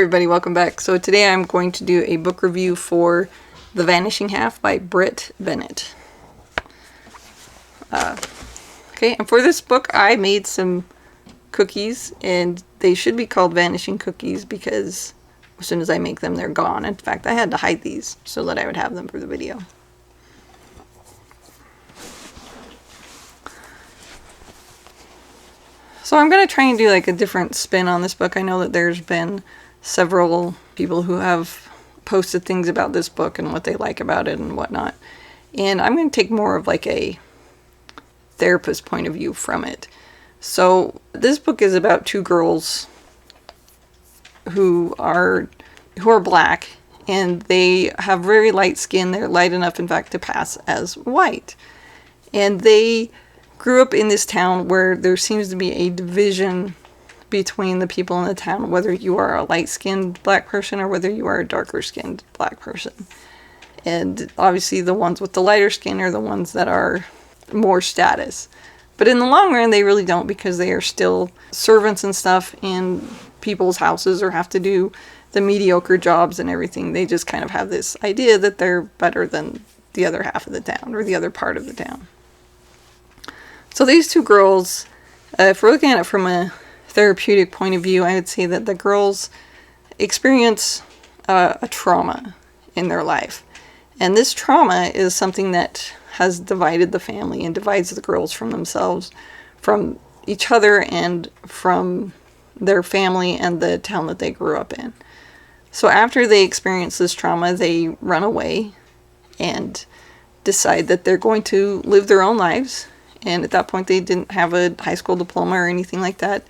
everybody, welcome back. So today I'm going to do a book review for The Vanishing Half by Brit, Bennett. Okay, and for this book I made some cookies, and they should be called vanishing cookies because as soon as I make them they're gone. In fact, I had to hide these so that I would have them for the video. So I'm going to try and do like a different spin on this book. I know that there's been several people who have posted things about this book and what they like about it and whatnot. And I'm going to take more of like a therapist point of view from it. So this book is about two girls who are black, and they have very light skin. They're light enough, in fact, to pass as white. And they grew up in this town where there seems to be a division between the people in the town, whether you are a light-skinned black person or whether you are a darker-skinned black person. And obviously the ones with the lighter skin are the ones that are more status. But in the long run, they really don't, because they are still servants and stuff in people's houses or have to do the mediocre jobs and everything. They just kind of have this idea that they're better than the other half of the town or the other part of the town. So these two girls, if we're looking at it from a therapeutic point of view, I would say that the girls experience a trauma in their life. And this trauma is something that has divided the family and divides the girls from themselves, from each other, and from their family and the town that they grew up in. So after they experience this trauma, they run away and decide that they're going to live their own lives. And at that point, they didn't have a high school diploma or anything like that.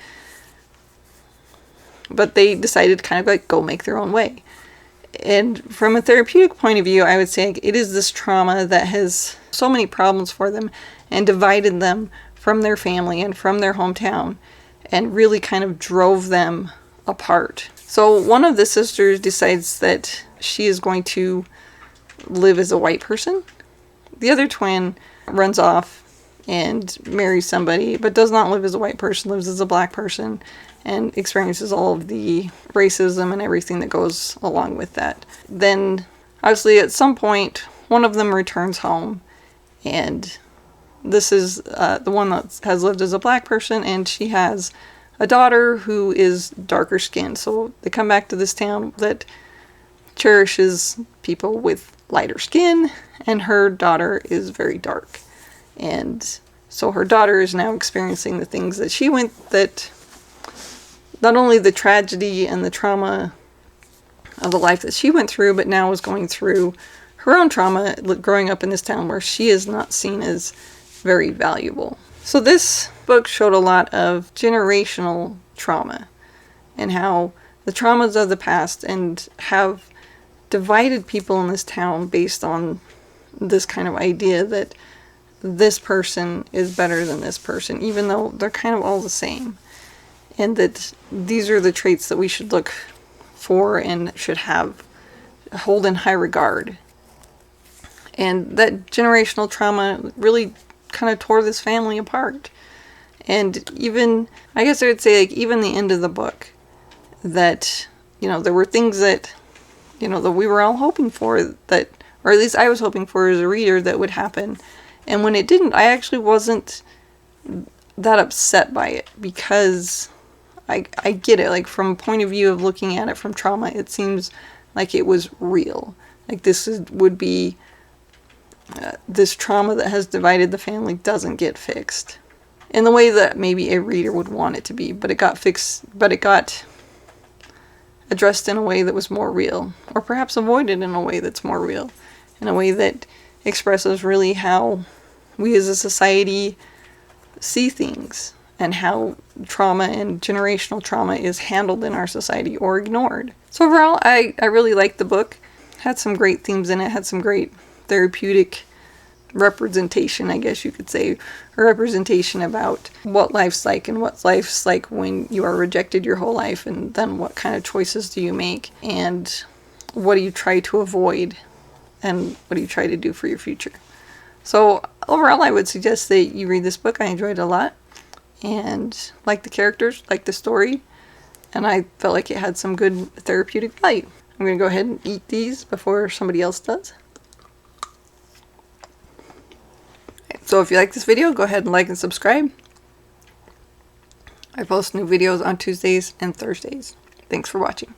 But they decided to kind of like go make their own way. And from a therapeutic point of view, I would say it is this trauma that has so many problems for them and divided them from their family and from their hometown and really kind of drove them apart. So one of the sisters decides that she is going to live as a white person. The other twin runs off and marries somebody, but does not live as a white person, lives as a black person, and experiences all of the racism and everything that goes along with that. Then, obviously, at some point, one of them returns home, and this is the one that has lived as a black person, and she has a daughter who is darker skinned. So they come back to this town that cherishes people with lighter skin, and her daughter is very dark. And so her daughter is now experiencing the things that she went, that not only the tragedy and the trauma of the life that she went through, but now is going through her own trauma growing up in this town where she is not seen as very valuable. So this book showed a lot of generational trauma and how the traumas of the past and have divided people in this town based on this kind of idea that this person is better than this person, even though they're kind of all the same. And that these are the traits that we should look for and should hold in high regard. And that generational trauma really kind of tore this family apart. And even, I guess I would say, like, even the end of the book, that, you know, there were things that, you know, that we were all hoping for, that, or at least I was hoping for as a reader, that would happen. And when it didn't, I actually wasn't that upset by it, because I get it. Like, from a point of view of looking at it from trauma, it seems like it was real. Like, would be this trauma that has divided the family doesn't get fixed in the way that maybe a reader would want it to be, but it got fixed, but it got addressed in a way that was more real, or perhaps avoided in a way that's more real, in a way that expresses really how we as a society see things and how trauma and generational trauma is handled in our society or ignored. So overall, I really liked the book. Had some great themes in it, had some great therapeutic representation, I guess you could say, or representation about what life's like and what life's like when you are rejected your whole life, and then what kind of choices do you make, and what do you try to avoid, and what do you try to do for your future. So overall, I would suggest that you read this book. I enjoyed it a lot and like the characters, like the story, and I felt like it had some good therapeutic value. I'm going to go ahead and eat these before somebody else does. So if you like this video, go ahead and like and subscribe. I post new videos on Tuesdays and Thursdays. Thanks for watching.